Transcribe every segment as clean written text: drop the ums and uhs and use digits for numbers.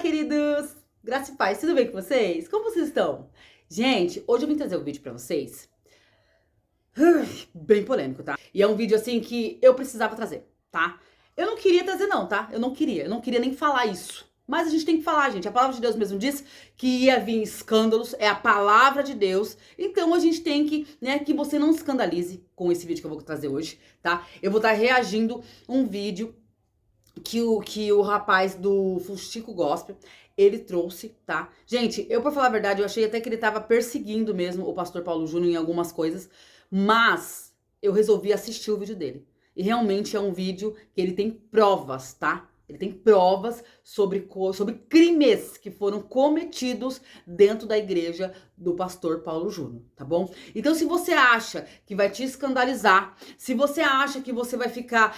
queridos! Graça e paz, tudo bem com vocês? Como vocês estão? Gente, hoje eu vim trazer um vídeo pra vocês bem polêmico, tá? E é um vídeo assim que eu precisava trazer, tá? Eu não queria trazer não, tá? Eu não queria nem falar isso. Mas a gente tem que falar, gente. A palavra de Deus mesmo diz que ia vir escândalos, é a palavra de Deus. Então a gente tem que, que você não se escandalize com esse vídeo que eu vou trazer hoje, tá? Eu vou estar reagindo um vídeo que o rapaz do Fuxico Gospel, ele trouxe, tá? Gente, eu pra falar a verdade, eu achei até que ele tava perseguindo mesmo o pastor Paulo Júnior em algumas coisas, mas eu resolvi assistir o vídeo dele. E realmente é um vídeo que ele tem provas, tá? Ele tem provas sobre crimes que foram cometidos dentro da igreja do pastor Paulo Júnior, tá bom? Então, se você acha que vai te escandalizar, se você acha que você vai ficar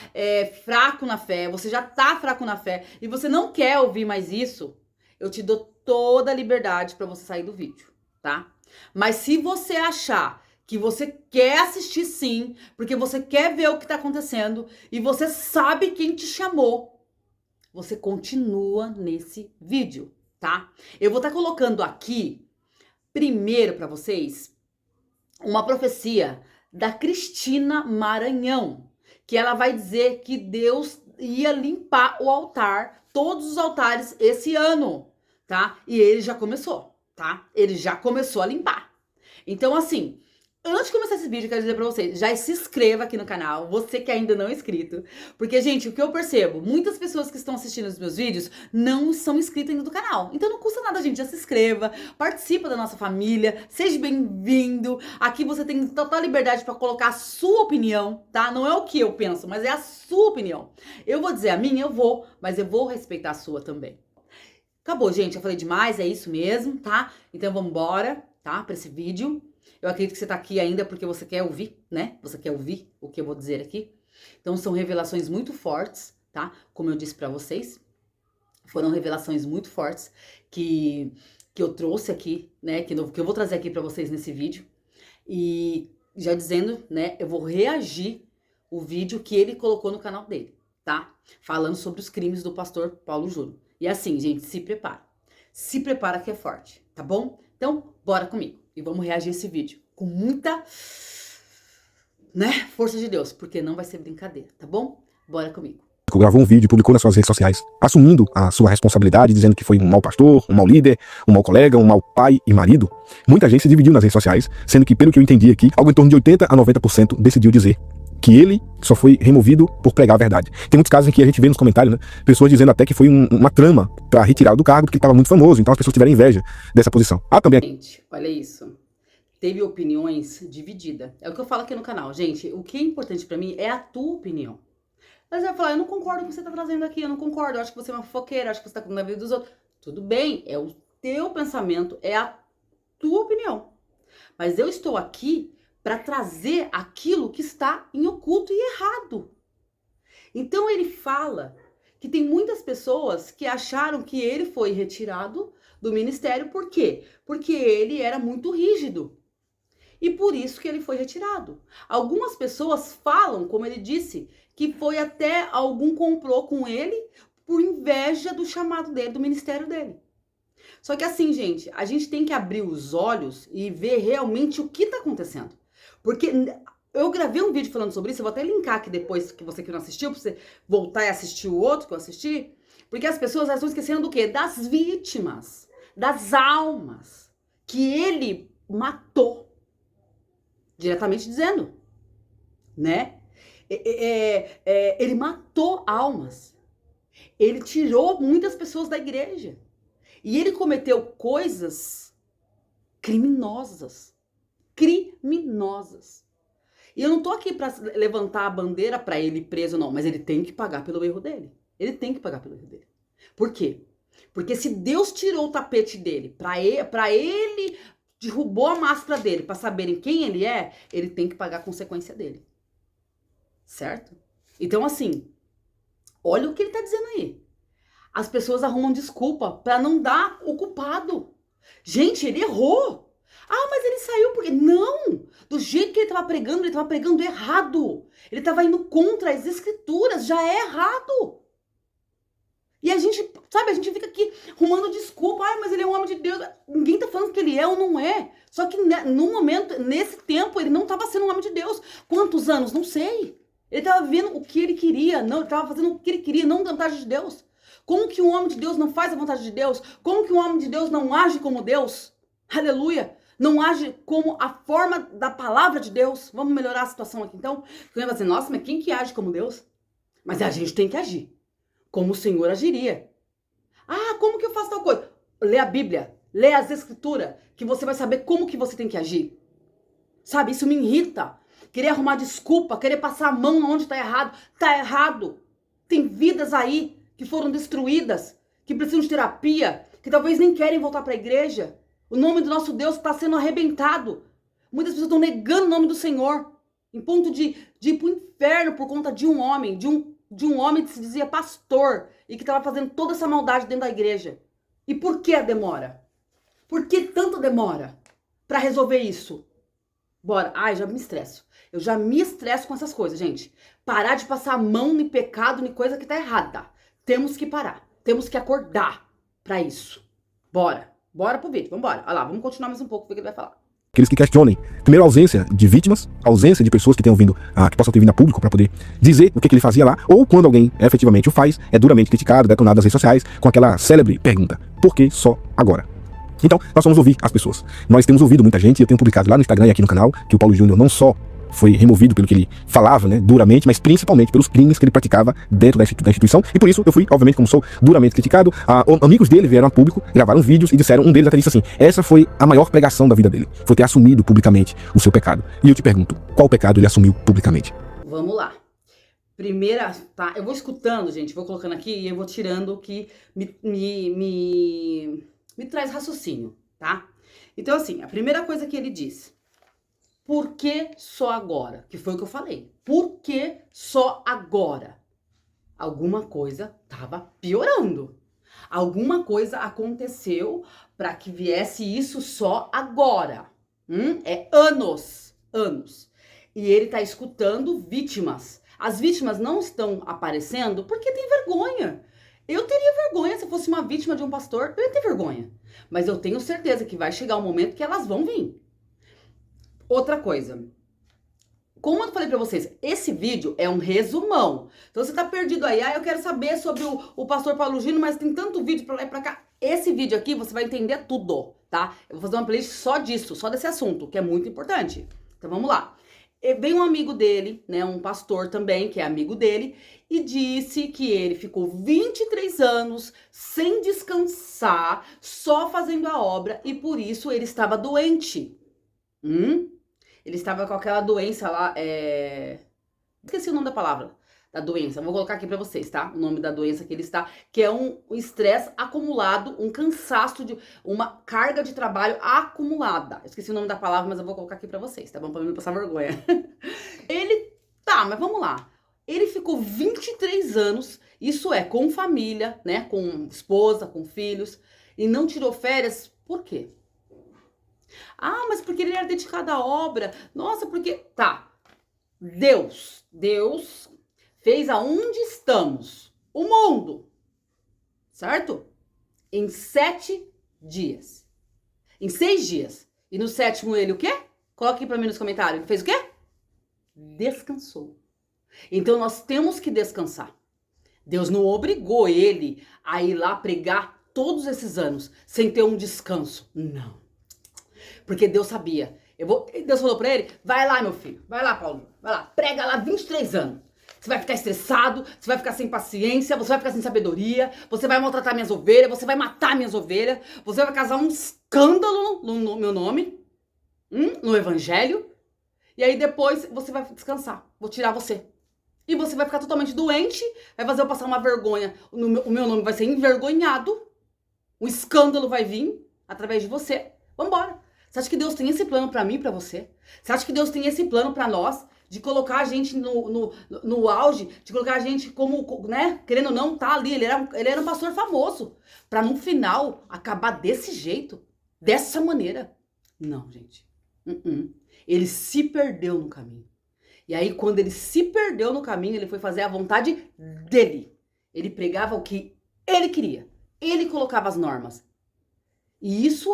fraco na fé, você já tá fraco na fé e você não quer ouvir mais isso, eu te dou toda a liberdade pra você sair do vídeo, tá? Mas se você achar que você quer assistir sim, porque você quer ver o que tá acontecendo e você sabe quem te chamou, você continua nesse vídeo, tá? Eu vou estar colocando aqui, primeiro para vocês, uma profecia da Cristina Maranhão, que ela vai dizer que Deus ia limpar o altar, todos os altares esse ano, tá? E ele já começou, tá? Ele já começou a limpar. Então, assim, antes de começar esse vídeo, eu quero dizer pra vocês, já se inscreva aqui no canal, você que ainda não é inscrito. Porque, gente, o que eu percebo, muitas pessoas que estão assistindo os meus vídeos não são inscritas ainda do canal. Então não custa nada, gente, já se inscreva, participa da nossa família, seja bem-vindo. Aqui você tem total liberdade pra colocar a sua opinião, tá? Não é o que eu penso, mas é a sua opinião. Eu vou dizer a minha, mas eu vou respeitar a sua também. Acabou, gente, eu falei demais, é isso mesmo, tá? Então vamos embora, tá, pra esse vídeo. Eu acredito que você tá aqui ainda porque você quer ouvir, né? Você quer ouvir o que eu vou dizer aqui. Então são revelações muito fortes, tá? Como eu disse pra vocês, foram revelações muito fortes que eu trouxe aqui, né? Que eu vou trazer aqui pra vocês nesse vídeo. E já dizendo, né? Eu vou reagir o vídeo que ele colocou no canal dele, tá? Falando sobre os crimes do pastor Paulo Júnior. E assim, gente, se prepara. Se prepara que é forte, tá bom? Então, bora comigo. E vamos reagir a esse vídeo com muita, força de Deus, porque não vai ser brincadeira, tá bom? Bora comigo. Gravou um vídeo e publicou nas suas redes sociais, assumindo a sua responsabilidade, dizendo que foi um mau pastor, um mau líder, um mau colega, um mau pai e marido. Muita gente se dividiu nas redes sociais, sendo que, pelo que eu entendi aqui, algo em torno de 80 a 90% decidiu dizer que ele só foi removido por pregar a verdade. Tem muitos casos em que a gente vê nos comentários, pessoas dizendo até que foi uma trama para retirar do cargo porque ele estava muito famoso, então as pessoas tiveram inveja dessa posição. Também... Gente, olha isso. Teve opiniões divididas. É o que eu falo aqui no canal. Gente, o que é importante pra mim é a tua opinião. Mas você vai falar, eu não concordo com o que você tá trazendo aqui, eu não concordo, eu acho que você é uma fofoqueira, eu acho que você tá com a vida dos outros. Tudo bem, é o teu pensamento, é a tua opinião. Mas eu estou aqui para trazer aquilo que está em oculto e errado. Então ele fala que tem muitas pessoas que acharam que ele foi retirado do ministério. Por quê? Porque ele era muito rígido. E por isso que ele foi retirado. Algumas pessoas falam, como ele disse, que foi até algum complô com ele por inveja do chamado dele, do ministério dele. Só que assim, gente, a gente tem que abrir os olhos e ver realmente o que está acontecendo. Porque eu gravei um vídeo falando sobre isso, eu vou até linkar aqui depois, que você que não assistiu, pra você voltar e assistir o outro que eu assisti. Porque as pessoas estão esquecendo do quê? Das vítimas, das almas que ele matou. Diretamente dizendo, né? Ele matou almas. Ele tirou muitas pessoas da igreja. E ele cometeu coisas criminosas. Criminosas. E eu não tô aqui pra levantar a bandeira pra ele preso, não. Mas ele tem que pagar pelo erro dele. Ele tem que pagar pelo erro dele. Por quê? Porque se Deus tirou o tapete dele pra ele derrubou a máscara dele para saberem quem ele é, ele tem que pagar a consequência dele. Certo? Então, assim, olha o que ele tá dizendo aí. As pessoas arrumam desculpa para não dar o culpado. Gente, ele errou. Ah, mas ele saiu porque... Não! Do jeito que ele tava pregando errado. Ele tava indo contra as escrituras, já é errado. E a gente, sabe, a gente fica aqui aqui arrumando desculpa. Ai, mas ele é um homem de Deus. Ninguém tá falando que ele é ou não é. Só que no momento, nesse tempo, ele não tava sendo um homem de Deus. Quantos anos? Não sei. Ele tava vivendo o que ele queria, não, ele tava fazendo o que ele queria, não a vontade de Deus. Como que um homem de Deus não faz a vontade de Deus? Como que um homem de Deus não age como Deus? Aleluia! Não age como a forma da palavra de Deus. Vamos melhorar a situação aqui então? Você vai dizer, nossa, mas quem que age como Deus? Mas a gente tem que agir como o Senhor agiria. Ah, como que eu faço tal coisa? Lê a Bíblia, lê as Escrituras, que você vai saber como que você tem que agir. Sabe, isso me irrita. Querer arrumar desculpa, querer passar a mão onde tá errado. Tá errado. Tem vidas aí que foram destruídas, que precisam de terapia, que talvez nem querem voltar para a igreja. O nome do nosso Deus está sendo arrebentado. Muitas pessoas estão negando o nome do Senhor, em ponto de ir para o inferno por conta de um homem, de um homem que se dizia pastor e que estava fazendo toda essa maldade dentro da igreja. E por que a demora? Por que tanto demora para resolver isso? Bora. Ai, já me estresso. Eu já me estresso com essas coisas, gente. Parar de passar a mão em pecado, em coisa que tá errada. Temos que parar. Temos que acordar pra isso. Bora. Bora pro vídeo. Vambora. Olha lá, vamos continuar mais um pouco, ver o que ele vai falar. Aqueles que questionem, primeiro, a ausência de vítimas, a ausência de pessoas que tenham vindo, que possam ter vindo a público para poder dizer o que ele fazia lá, ou quando alguém efetivamente o faz, é duramente criticado, detonado nas redes sociais, com aquela célebre pergunta: por que só agora? Então, nós vamos ouvir as pessoas. Nós temos ouvido muita gente, eu tenho publicado lá no Instagram e aqui no canal, que o Paulo Júnior não só foi removido pelo que ele falava, né, duramente, mas principalmente pelos crimes que ele praticava dentro da instituição, e por isso eu fui, obviamente, como sou duramente criticado, amigos dele vieram a público, gravaram vídeos e disseram, um deles até disse assim, essa foi a maior pregação da vida dele, foi ter assumido publicamente o seu pecado. E eu te pergunto, qual pecado ele assumiu publicamente? Vamos lá. Primeira, tá, eu vou escutando, gente, vou colocando aqui e eu vou tirando o que me traz raciocínio, tá? Então, assim, a primeira coisa que ele diz: por que só agora? Que foi o que eu falei. Por que só agora? Alguma coisa tava piorando. Alguma coisa aconteceu para que viesse isso só agora. É anos. E ele tá escutando vítimas. As vítimas não estão aparecendo porque tem vergonha. Eu teria vergonha se eu fosse uma vítima de um pastor. Eu ia ter vergonha. Mas eu tenho certeza que vai chegar um momento que elas vão vir. Outra coisa, como eu falei pra vocês, esse vídeo é um resumão. Então você tá perdido aí, eu quero saber sobre o pastor Paulo Júnior, mas tem tanto vídeo pra lá e pra cá. Esse vídeo aqui você vai entender tudo, tá? Eu vou fazer uma playlist só disso, só desse assunto, que é muito importante. Então vamos lá. Veio um amigo dele, né, um pastor também, que é amigo dele, e disse que ele ficou 23 anos sem descansar, só fazendo a obra, e por isso ele estava doente. Ele estava com aquela doença lá, esqueci o nome da palavra, da doença. Vou colocar aqui pra vocês, tá? O nome da doença que ele está, que é um estresse acumulado, um cansaço, uma carga de trabalho acumulada. Eu esqueci o nome da palavra, mas eu vou colocar aqui pra vocês, tá bom? Pra não passar vergonha. Mas vamos lá. Ele ficou 23 anos, isso é, com família, né? Com esposa, com filhos, e não tirou férias, por quê? Ah, mas porque ele era dedicado à obra. Nossa, porque... Tá. Deus fez aonde estamos, o mundo, certo? Em 7 dias. Em 6 dias. E no 7º ele o quê? Coloca aqui pra mim nos comentários. Ele fez o quê? Descansou. Então nós temos que descansar. Deus não obrigou ele a ir lá pregar todos esses anos sem ter um descanso. Não. Porque Deus sabia. Deus falou pra ele, vai lá, meu filho. Vai lá, Paulo. Vai lá, prega lá 23 anos. Você vai ficar estressado, você vai ficar sem paciência, você vai ficar sem sabedoria, você vai maltratar minhas ovelhas, você vai matar minhas ovelhas, você vai causar um escândalo no meu nome, no evangelho, e aí depois você vai descansar. Vou tirar você. E você vai ficar totalmente doente, vai fazer eu passar uma vergonha, o meu nome vai ser envergonhado, um escândalo vai vir através de você. Vambora. Você acha que Deus tem esse plano pra mim e pra você? Você acha que Deus tem esse plano pra nós? De colocar a gente no auge, de colocar a gente como, né? Querendo ou não, tá ali. Ele era um pastor famoso. Pra no final acabar desse jeito, dessa maneira. Não, gente. Ele se perdeu no caminho. E aí, quando ele se perdeu no caminho, ele foi fazer a vontade dele. Ele pregava o que ele queria. ele colocava as normas. E isso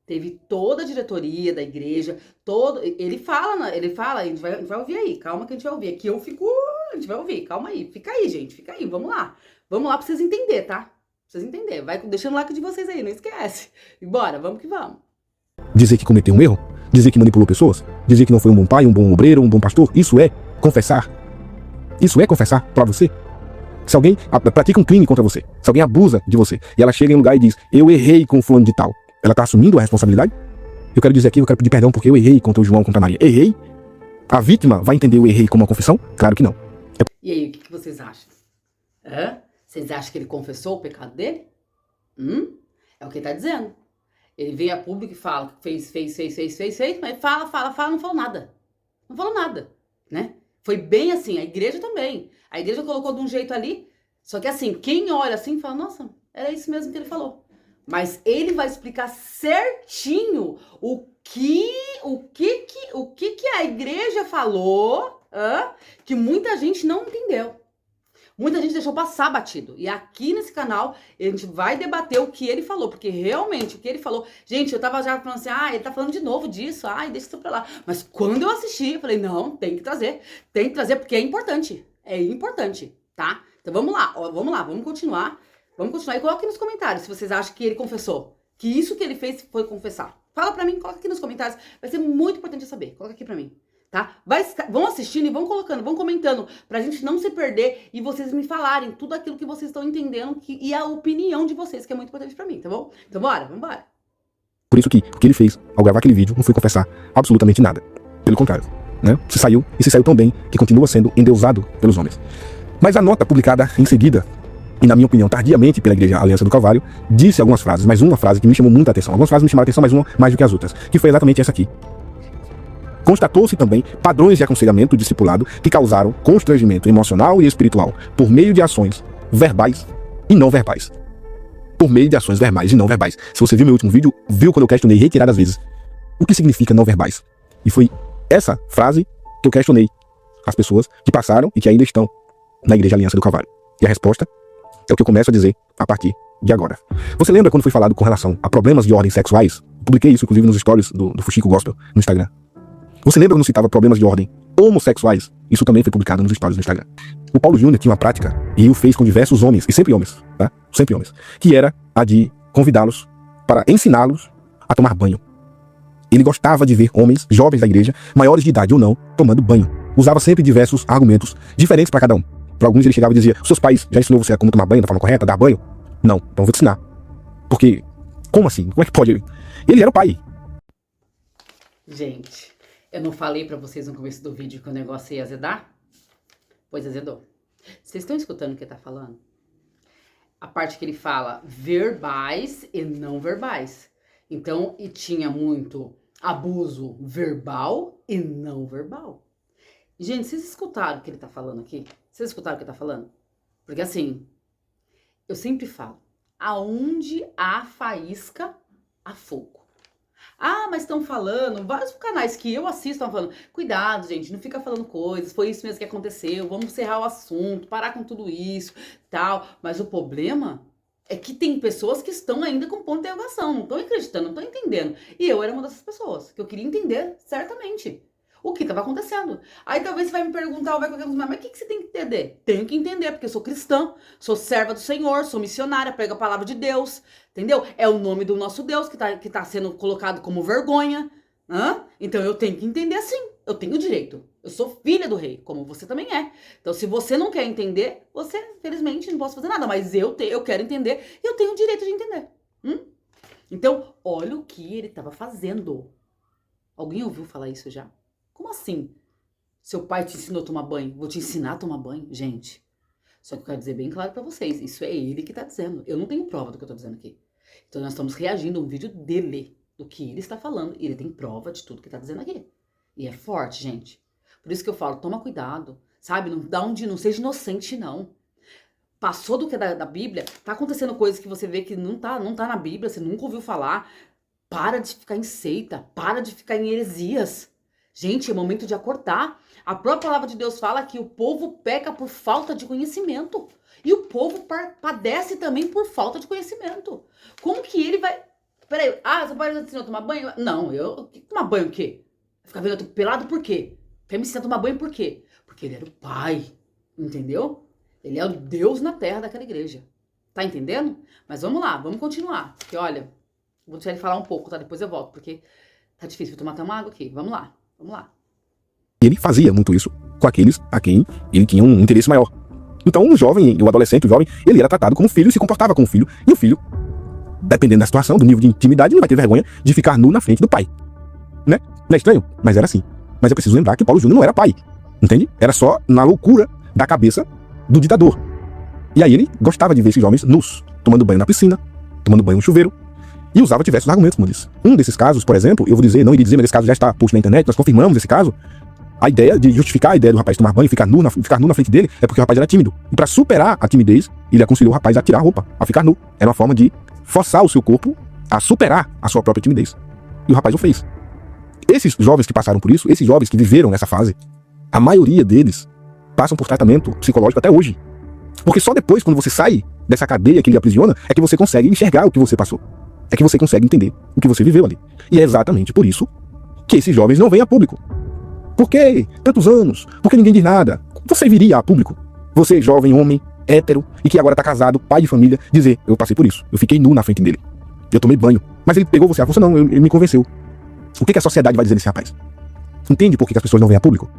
teve toda a diretoria da igreja, ele fala, a gente vai ouvir aí, calma que a gente vai ouvir, aqui a gente vai ouvir, calma aí, fica aí, gente, fica aí, vamos lá pra vocês entenderem, tá? Pra vocês entenderem, vai deixando o like de vocês aí, não esquece. E bora, vamos que vamos. Dizer que cometeu um erro, dizer que manipulou pessoas, dizer que não foi um bom pai, um bom obreiro, um bom pastor, isso é confessar. Isso é confessar pra você. Se alguém pratica um crime contra você, se alguém abusa de você, e ela chega em um lugar e diz, eu errei com o fulano de tal, ela tá assumindo a responsabilidade? Eu quero dizer aqui, eu quero pedir perdão porque eu errei contra o João, contra a Maria. Errei? A vítima vai entender o errei como uma confissão? Claro que não. E aí, o que vocês acham? Vocês acham que ele confessou o pecado dele? É o que ele tá dizendo. Ele veio a público e fala que fez, mas fala, não falou nada. Não falou nada, né? Foi bem assim, a igreja também. A igreja colocou de um jeito ali, só que assim, quem olha assim fala, nossa, era isso mesmo que ele falou. Mas ele vai explicar certinho o que a igreja falou, que muita gente não entendeu. Muita gente deixou passar batido. E aqui nesse canal, a gente vai debater o que ele falou. Porque realmente, o que ele falou... Gente, eu tava já falando assim, ele tá falando de novo disso. Deixa isso pra lá. Mas quando eu assisti, eu falei, não, tem que trazer. Tem que trazer porque é importante. É importante, tá? Então vamos lá, vamos continuar. Vamos continuar e coloca aqui nos comentários se vocês acham que ele confessou. Que isso que ele fez foi confessar. Fala pra mim, coloca aqui nos comentários. Vai ser muito importante eu saber. Coloca aqui pra mim. Tá? Vão assistindo e vão colocando, vão comentando, pra gente não se perder e vocês me falarem tudo aquilo que vocês estão entendendo e a opinião de vocês, que é muito importante pra mim, tá bom? Então vambora. Por isso que o que ele fez ao gravar aquele vídeo não foi confessar absolutamente nada. Pelo contrário, né? Se saiu tão bem que continua sendo endeusado pelos homens. Mas a nota publicada em seguida, e na minha opinião tardiamente pela Igreja Aliança do Calvário, disse algumas frases, mas uma frase que me chamou muita atenção. Algumas frases me chamaram a atenção, mas uma mais do que as outras, que foi exatamente essa aqui. Constatou-se também padrões de aconselhamento discipulado que causaram constrangimento emocional e espiritual por meio de ações verbais e não verbais. Por meio de ações verbais e não verbais. Se você viu meu último vídeo, viu quando eu questionei reiteradas vezes o que significa não verbais. E foi essa frase que eu questionei as pessoas que passaram e que ainda estão na Igreja Aliança do Calvário. E a resposta é o que eu começo a dizer a partir de agora. Você lembra quando foi falado com relação a problemas de ordem sexuais? Publiquei isso, inclusive, nos stories do Fuxico Gospel no Instagram. Você lembra quando citava problemas de ordem homossexuais? Isso também foi publicado nos stories do Instagram. O Paulo Júnior tinha uma prática, e o fez com diversos homens, e sempre homens, tá? Sempre homens, que era a de convidá-los para ensiná-los a tomar banho. Ele gostava de ver homens, jovens da igreja, maiores de idade ou não, tomando banho. Usava sempre diversos argumentos diferentes para cada um. Para alguns ele chegava e dizia, seus pais já ensinou você a como tomar banho da forma correta, dar banho? Não, então eu vou te ensinar. Porque, como assim? Como é que pode? Ele era o pai. Gente, eu não falei pra vocês no começo do vídeo que o negócio ia azedar? Pois azedou. Vocês estão escutando o que ele tá falando? A parte que ele fala verbais e não verbais. Então, e tinha muito abuso verbal e não verbal. Gente, vocês escutaram o que ele tá falando aqui? Vocês escutaram o que ele tá falando? Porque assim, eu sempre falo, aonde há faísca, há fogo. Mas estão falando, vários canais que eu assisto estão falando, cuidado, gente, não fica falando coisas, foi isso mesmo que aconteceu, vamos encerrar o assunto, parar com tudo isso, tal. Mas o problema é que tem pessoas que estão ainda com ponto de interrogação, não estão acreditando, não estão entendendo. E eu era uma dessas pessoas, que eu queria entender certamente o que estava acontecendo. Aí talvez você vai me perguntar, ou vai qualquer coisa, mas o que você tem que entender? Tenho que entender, porque eu sou cristã, sou serva do Senhor, sou missionária, prego a palavra de Deus, entendeu? É o nome do nosso Deus que tá sendo colocado como vergonha. Então eu tenho que entender sim, eu tenho direito. Eu sou filha do rei, como você também é. Então se você não quer entender, você, infelizmente, não posso fazer nada. Mas eu quero entender e eu tenho o direito de entender. Então, olha o que ele estava fazendo. Alguém ouviu falar isso já? Como assim? Seu pai te ensinou a tomar banho? Vou te ensinar a tomar banho? Gente, só que eu quero dizer bem claro pra vocês, isso é ele que tá dizendo. Eu não tenho prova do que eu tô dizendo aqui. Então nós estamos reagindo a um vídeo dele, do que ele está falando. E ele tem prova de tudo que tá dizendo aqui. E é forte, gente. Por isso que eu falo, toma cuidado, sabe? Não seja inocente, não. Passou do que é da Bíblia, tá acontecendo coisas que você vê que não tá na Bíblia, você nunca ouviu falar. Para de ficar em seita, para de ficar em heresias. Gente, é momento de acordar. A própria palavra de Deus fala que o povo peca por falta de conhecimento. E o povo padece também por falta de conhecimento. Como que ele vai... Peraí, seu pai me ensinou a tomar banho? Não, tomar banho o quê? Ficar vendo eu pelado por quê? Quer me ensinar a tomar banho por quê? Porque ele era o pai, entendeu? Ele é o Deus na terra daquela igreja. Tá entendendo? Mas vamos lá, vamos continuar. Porque olha, vou deixar ele falar um pouco, tá? Depois eu volto, porque tá difícil. Vou tomar até uma água aqui. Vamos lá. Ele fazia muito isso com aqueles a quem ele tinha um interesse maior. Então, o jovem, o adolescente, o jovem, ele era tratado como filho e se comportava como filho. E o filho, dependendo da situação, do nível de intimidade, ele vai ter vergonha de ficar nu na frente do pai. Né? Não é estranho? Mas era assim. Mas eu preciso lembrar que Paulo Júnior não era pai. Entende? Era só na loucura da cabeça do ditador. E aí ele gostava de ver esses jovens nus, tomando banho na piscina, tomando banho no chuveiro, e usava diversos argumentos, como eu disse. Um desses casos, por exemplo, eu vou dizer, não iria dizer, mas esse caso já está posto na internet, nós confirmamos esse caso. A ideia de justificar a ideia do rapaz tomar banho e ficar nu na frente dele é porque o rapaz era tímido. E para superar a timidez, ele aconselhou o rapaz a tirar a roupa, a ficar nu. Era uma forma de forçar o seu corpo a superar a sua própria timidez. E o rapaz o fez. Esses jovens que passaram por isso, esses jovens que viveram nessa fase, a maioria deles passam por tratamento psicológico até hoje. Porque só depois, quando você sai dessa cadeia que ele aprisiona, é que você consegue enxergar o que você passou. É que você consegue entender o que você viveu ali. E é exatamente por isso que esses jovens não vêm a público. Por que tantos anos? Por que ninguém diz nada? Você viria a público? Você, jovem, homem, hétero, e que agora tá casado, pai de família, dizer, eu passei por isso. Eu fiquei nu na frente dele. Eu tomei banho. Mas ele pegou você. Você não, ele me convenceu. O que a sociedade vai dizer desse rapaz? Entende por que as pessoas não vêm a público?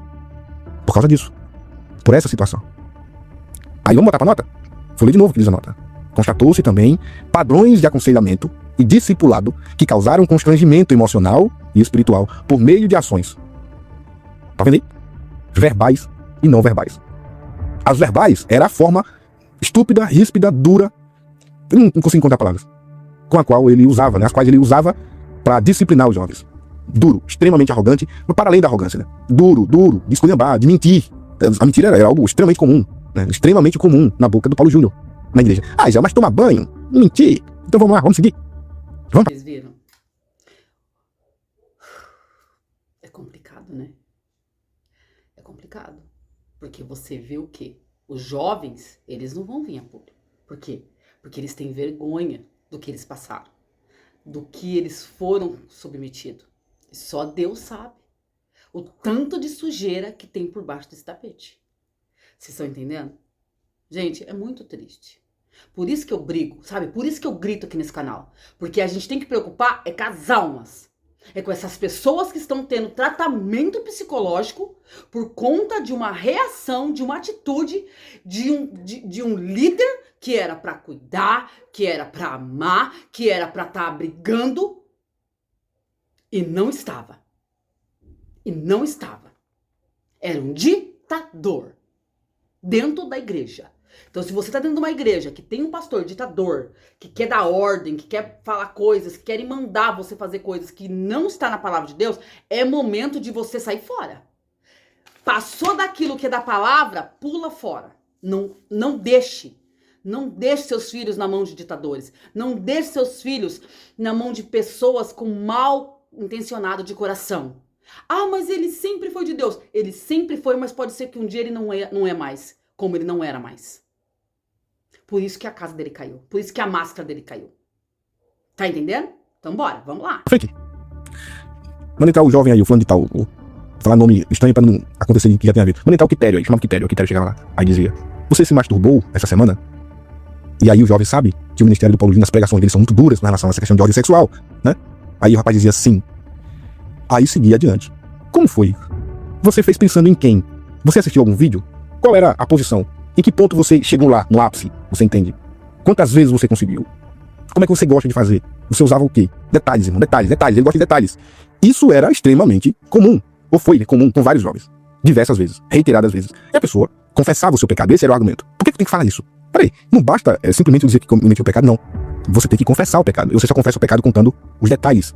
Por causa disso. Por essa situação. Aí vamos botar pra nota? Vou ler de novo o que diz a nota. Constatou-se também padrões de aconselhamento e discipulado que causaram constrangimento emocional e espiritual por meio de ações. Tá vendo aí? Verbais e não verbais. As verbais era a forma estúpida, ríspida, dura, eu não consigo encontrar palavras, com a qual ele usava, né? As quais ele usava para disciplinar os jovens. Duro, extremamente arrogante, mas para além da arrogância, né? Duro, de esculhambar, de mentir. A mentira era algo extremamente comum, né? Extremamente comum na boca do Paulo Júnior, na igreja. Já, mas tomar banho, mentir. Então vamos lá, vamos seguir. Vamos. Vocês viram? É complicado, né? É complicado. Porque você vê o quê? Os jovens, eles não vão vir a público. Por quê? Porque eles têm vergonha do que eles passaram. Do que eles foram submetidos. E só Deus sabe o tanto de sujeira que tem por baixo desse tapete. Vocês estão entendendo? Gente, é muito triste. Por isso que eu brigo, sabe? Por isso que eu grito aqui nesse canal. Porque a gente tem que preocupar é com as almas. É com essas pessoas que estão tendo tratamento psicológico por conta de uma reação, de uma atitude de um líder que era para cuidar, que era para amar, que era para estar brigando e não estava. E não estava. Era um ditador dentro da igreja. Então, se você está dentro de uma igreja que tem um pastor ditador, que quer dar ordem, que quer falar coisas, que quer mandar você fazer coisas que não está na palavra de Deus, é momento de você sair fora. Passou daquilo que é da palavra, pula fora. Não deixe. Não deixe seus filhos na mão de ditadores. Não deixe seus filhos na mão de pessoas com mal intencionado de coração. Mas ele sempre foi de Deus. Ele sempre foi, mas pode ser que um dia ele não é mais, como ele não era mais. Por isso que a casa dele caiu. Por isso que a máscara dele caiu. Tá entendendo? Então bora, vamos lá. Frente. Manda entrar o jovem aí, o fulano de tal. Vou falar nome estranho pra não acontecer que já tenha visto. Manda entrar o Quitério aí, chamava Quitério. O Quitério chegava lá. Aí dizia, você se masturbou essa semana? E aí o jovem sabe que o ministério do Paulo Júnior, as pregações dele são muito duras com relação a essa questão de ordem sexual, né? Aí o rapaz dizia sim. Aí seguia adiante. Como foi? Você fez pensando em quem? Você assistiu algum vídeo? Qual era a posição? Em que ponto você chegou lá, no ápice? Você entende? Quantas vezes você conseguiu? Como é que você gosta de fazer? Você usava o quê? Detalhes, irmão, detalhes. Ele gosta de detalhes. Isso era extremamente comum. Ou foi comum com vários jovens. Diversas vezes. Reiteradas vezes. E a pessoa confessava o seu pecado. Esse era o argumento. Por que tu tem que falar isso? Peraí, não basta simplesmente dizer que cometeu o pecado, não. Você tem que confessar o pecado. E você só confessa o pecado contando os detalhes.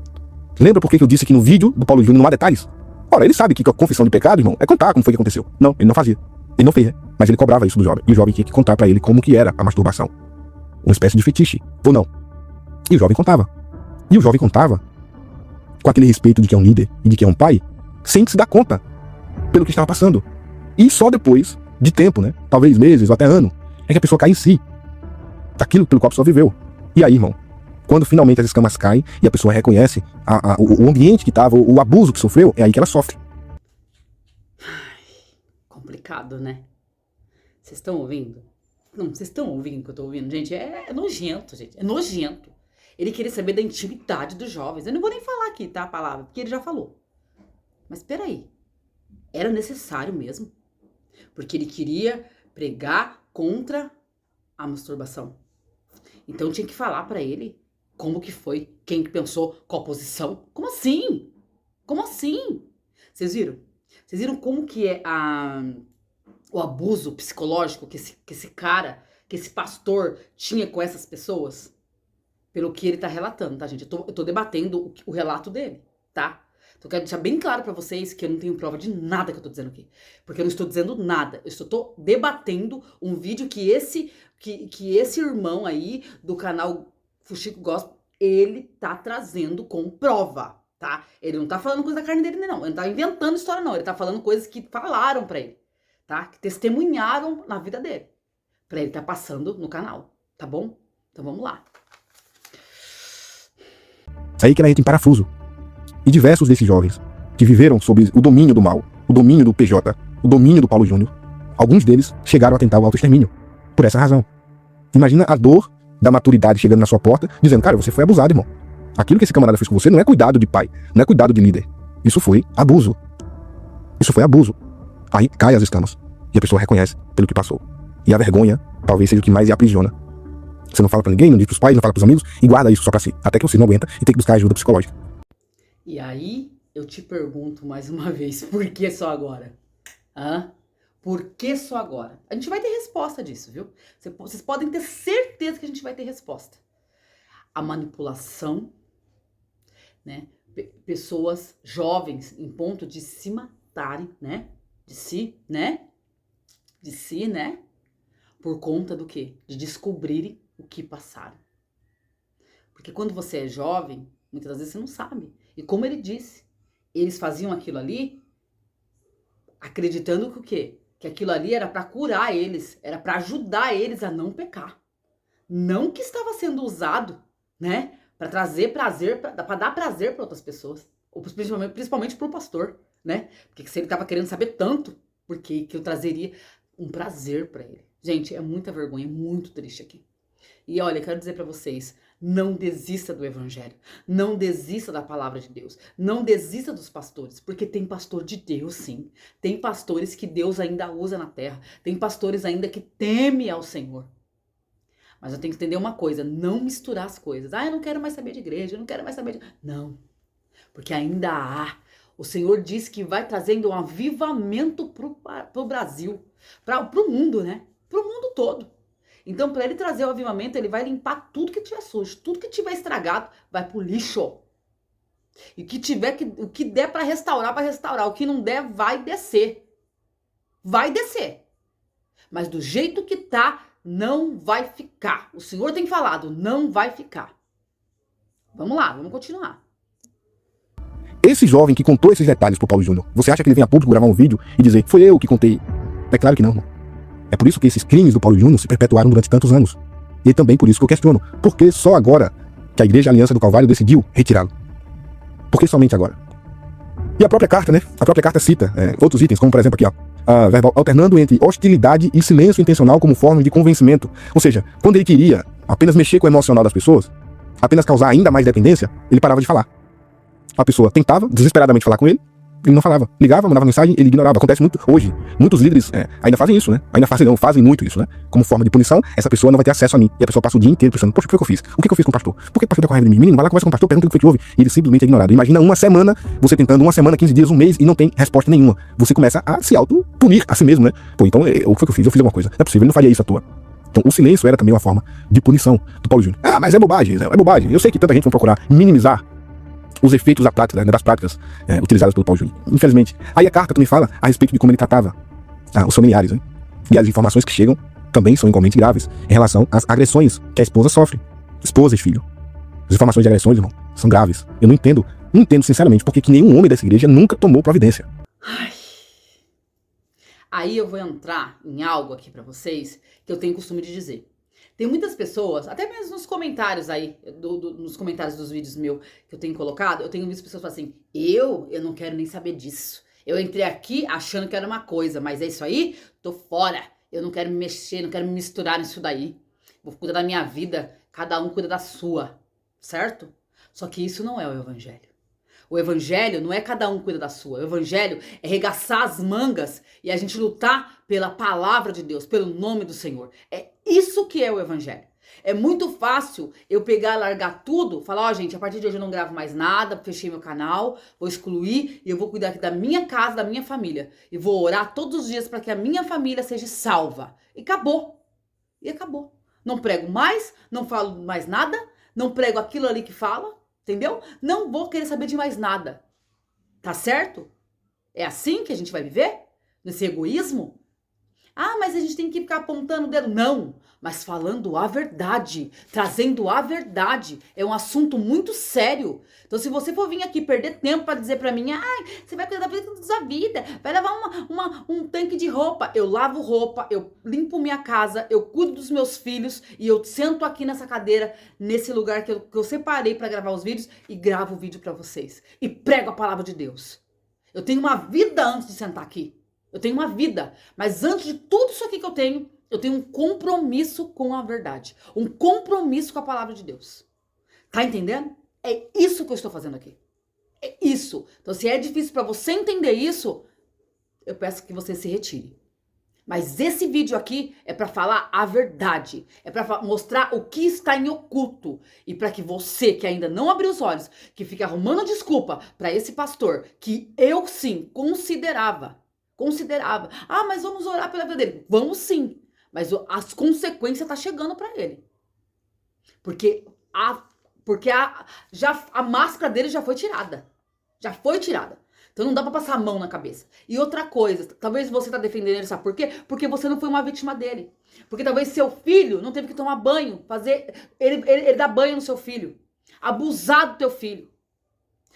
Lembra por que eu disse que no vídeo do Paulo Júnior não há detalhes? Ora, ele sabe que a confissão de pecado, irmão, é contar como foi que aconteceu. Não, ele não fazia. Ele não fez, né? Mas ele cobrava isso do jovem. E o jovem tinha que contar pra ele como que era a masturbação. Uma espécie de fetiche, ou não. E o jovem contava. E o jovem contava com aquele respeito de que é um líder e de que é um pai, sem se dar conta pelo que estava passando. E só depois de tempo, né? Talvez meses ou até ano, é que a pessoa cai em si, daquilo pelo qual a pessoa viveu. E aí, irmão, quando finalmente as escamas caem e a pessoa reconhece o ambiente que estava, o abuso que sofreu, é aí que ela sofre. Complicado, né? Vocês estão ouvindo? Não, vocês estão ouvindo o que eu tô ouvindo? Gente, é nojento, gente. É nojento. Ele queria saber da intimidade dos jovens. Eu não vou nem falar aqui, tá, a palavra, porque ele já falou. Mas peraí. Era necessário mesmo? Porque ele queria pregar contra a masturbação. Então tinha que falar pra ele como que foi, quem que pensou, qual posição. Como assim? Como assim? Vocês viram? Vocês viram como que é o abuso psicológico que esse cara, que esse pastor tinha com essas pessoas? Pelo que ele tá relatando, tá, gente? Eu tô debatendo o relato dele, tá? Então eu quero deixar bem claro pra vocês que eu não tenho prova de nada que eu tô dizendo aqui. Porque eu não estou dizendo nada. Eu só tô debatendo um vídeo que esse irmão aí do canal Fuxico Gospel, ele tá trazendo com prova, tá? Ele não tá falando coisa da carne dele, não. Ele não tá inventando história, não. Ele tá falando coisas que falaram pra ele, tá? Que testemunharam na vida dele. Pra ele tá passando no canal, tá bom? Então vamos lá. Isso aí que ela entra em parafuso. E diversos desses jovens que viveram sob o domínio do mal, o domínio do PJ, o domínio do Paulo Júnior, alguns deles chegaram a tentar o autoextermínio. Por essa razão. Imagina a dor da maturidade chegando na sua porta, dizendo, cara, você foi abusado, irmão. Aquilo que esse camarada fez com você não é cuidado de pai, não é cuidado de líder. Isso foi abuso. Isso foi abuso. Aí cai as escamas. E a pessoa reconhece pelo que passou. E a vergonha talvez seja o que mais a aprisiona. Você não fala pra ninguém, não diz pros pais, não fala pros amigos, e guarda isso só pra si. Até que você não aguenta e tem que buscar ajuda psicológica. E aí, eu te pergunto mais uma vez, por que só agora? Hã? Por que só agora? A gente vai ter resposta disso, viu? Vocês podem ter certeza que a gente vai ter resposta. A manipulação, né? Pessoas jovens em ponto de se matarem, né? De si, né? Por conta do quê? De descobrirem o que passaram. Porque quando você é jovem, muitas vezes você não sabe. E como ele disse, eles faziam aquilo ali acreditando que o quê? Que aquilo ali era para curar eles, era para ajudar eles a não pecar. Não que estava sendo usado, né, para trazer prazer, para dar prazer para outras pessoas, ou principalmente para o pastor, né? Porque se ele estava querendo saber tanto, porque que eu trazeria um prazer para ele. Gente, é muita vergonha, muito triste aqui. E olha, eu quero dizer para vocês, não desista do evangelho, não desista da palavra de Deus, não desista dos pastores, porque tem pastor de Deus sim, tem pastores que Deus ainda usa na terra, tem pastores ainda que temem ao Senhor. Mas eu tenho que entender uma coisa, não misturar as coisas. Ah, eu não quero mais saber de igreja, eu não quero mais saber de... Não, porque ainda há. O Senhor disse que vai trazendo um avivamento pro Brasil, pro mundo, né? Pro mundo todo. Então, para ele trazer o avivamento, ele vai limpar tudo que tiver sujo, tudo que tiver estragado, vai pro lixo. E o que der para restaurar, vai restaurar. O que não der, vai descer. Vai descer. Mas do jeito que tá, não vai ficar. O Senhor tem falado, não vai ficar. Vamos lá, vamos continuar. Esse jovem que contou esses detalhes pro Paulo Júnior, você acha que ele vem a público gravar um vídeo e dizer, foi eu que contei? É claro que não, irmão. É por isso que esses crimes do Paulo Júnior se perpetuaram durante tantos anos. E também por isso que eu questiono, por que só agora que a Igreja Aliança do Calvário decidiu retirá-lo? Por que somente agora? E a própria carta, né? A própria carta cita outros itens, como por exemplo aqui, ó, verbal alternando entre hostilidade e silêncio intencional como forma de convencimento. Ou seja, quando ele queria apenas mexer com o emocional das pessoas, apenas causar ainda mais dependência, ele parava de falar. A pessoa tentava desesperadamente falar com ele, ele não falava. Ligava, mandava mensagem, ele ignorava. Acontece muito hoje. Muitos líderes ainda fazem isso, né? Fazem muito isso, né? Como forma de punição, essa pessoa não vai ter acesso a mim. E a pessoa passa o dia inteiro pensando, poxa, o que eu fiz? O que eu fiz com o pastor? Por que o pastor tá com raiva de mim? Menino, vai lá, conversa com o pastor, pergunta o que foi que houve. E ele simplesmente é ignorado. Imagina uma semana, você tentando 15 dias, um mês, e não tem resposta nenhuma. Você começa a se auto-punir a si mesmo, né? Pô, então, o que foi que eu fiz? Eu fiz alguma coisa. Não é possível, ele não faria isso à toa. Então, o silêncio era também uma forma de punição do Paulo Júnior. Ah, mas é bobagem, é bobagem. Eu sei que tanta gente vai procurar minimizar os efeitos das práticas utilizadas pelo Paulo Júnior. Infelizmente. Aí a carta também fala a respeito de como ele tratava os familiares, né? E as informações que chegam também são igualmente graves em relação às agressões que a esposa sofre. Esposa e filho. As informações de agressões, irmão, são graves. Eu não entendo sinceramente porque que nenhum homem dessa igreja nunca tomou providência. Ai. Aí eu vou entrar em algo aqui pra vocês que eu tenho costume de dizer. Tem muitas pessoas, até mesmo nos comentários aí, nos comentários dos vídeos meus que eu tenho colocado, eu tenho visto pessoas falando assim, eu não quero nem saber disso. Eu entrei aqui achando que era uma coisa, mas é isso aí, tô fora. Eu não quero me mexer, não quero me misturar nisso daí. Vou cuidar da minha vida, cada um cuida da sua, certo? Só que isso não é o evangelho. O evangelho não é cada um cuida da sua. O evangelho é regaçar as mangas e a gente lutar pela palavra de Deus, pelo nome do Senhor. É isso que é o evangelho. É muito fácil eu pegar, largar tudo, falar, ó, gente, a partir de hoje eu não gravo mais nada, fechei meu canal, vou excluir e eu vou cuidar aqui da minha casa, da minha família. E vou orar todos os dias para que a minha família seja salva. E acabou. E acabou. Não prego mais, não falo mais nada, não prego aquilo ali que fala, entendeu? Não vou querer saber de mais nada. Tá certo? É assim que a gente vai viver? Nesse egoísmo? Ah, mas a gente tem que ficar apontando o dedo. Não, mas falando a verdade, trazendo a verdade. É um assunto muito sério. Então, se você for vir aqui perder tempo pra dizer pra mim, ai, você vai cuidar da sua vida, vai lavar um tanque de roupa. Eu lavo roupa, eu limpo minha casa, eu cuido dos meus filhos e eu sento aqui nessa cadeira, nesse lugar que eu separei pra gravar os vídeos e gravo o vídeo pra vocês. E prego a palavra de Deus. Eu tenho uma vida antes de sentar aqui. Eu tenho uma vida, mas antes de tudo isso aqui que eu tenho um compromisso com a verdade. Um compromisso com a palavra de Deus. Tá entendendo? É isso que eu estou fazendo aqui. É isso. Então, se é difícil para você entender isso, eu peço que você se retire. Mas esse vídeo aqui é para falar a verdade. É para mostrar o que está em oculto. E para que você, que ainda não abriu os olhos, que fica arrumando desculpa para esse pastor, que eu sim considerava. Ah, mas vamos orar pela vida dele. Vamos sim. Mas as consequências tá chegando para ele. Porque a máscara dele já foi tirada. Já foi tirada. Então não dá pra passar a mão na cabeça. E outra coisa, talvez você tá defendendo ele, sabe por quê? Porque você não foi uma vítima dele. Porque talvez seu filho não teve que tomar banho, ele dar banho no seu filho. Abusar do teu filho.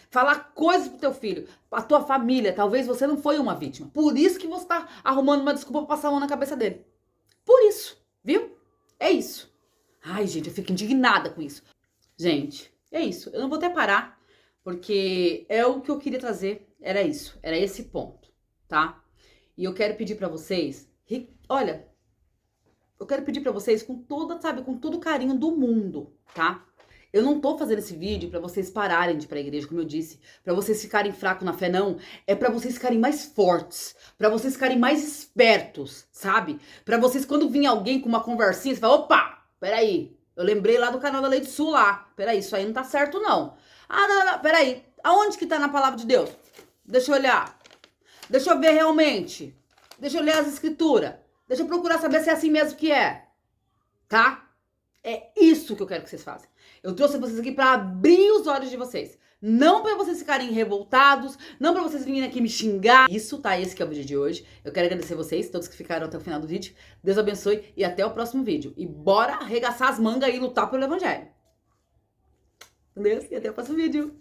Falar coisas pro teu filho, a tua família, talvez você não foi uma vítima. Por isso que você tá arrumando uma desculpa pra passar a mão na cabeça dele. Por isso, viu? É isso. Ai, gente, eu fico indignada com isso. Gente, é isso. Eu não vou até parar, porque é o que eu queria trazer. Era isso, era esse ponto, tá? E eu quero pedir pra vocês, olha, eu quero pedir pra vocês com toda, sabe, com todo o carinho do mundo, tá? Eu não tô fazendo esse vídeo pra vocês pararem de ir pra igreja, como eu disse, pra vocês ficarem fracos na fé, não. É pra vocês ficarem mais fortes, pra vocês ficarem mais espertos, sabe? Pra vocês, quando vir alguém com uma conversinha, você fala, opa, peraí, eu lembrei lá do canal da Lady Sul lá, peraí, isso aí não tá certo não. Ah, não, peraí, aonde que tá na palavra de Deus? Deixa eu olhar, deixa eu ver realmente, deixa eu ler as escrituras, deixa eu procurar saber se é assim mesmo que é, tá? É isso que eu quero que vocês façam. Eu trouxe vocês aqui pra abrir os olhos de vocês. Não pra vocês ficarem revoltados, não pra vocês virem aqui me xingar. Isso, tá? Esse que é o vídeo de hoje. Eu quero agradecer vocês, todos que ficaram até o final do vídeo. Deus abençoe e até o próximo vídeo. E bora arregaçar as mangas e lutar pelo evangelho. Deus, e até o próximo vídeo.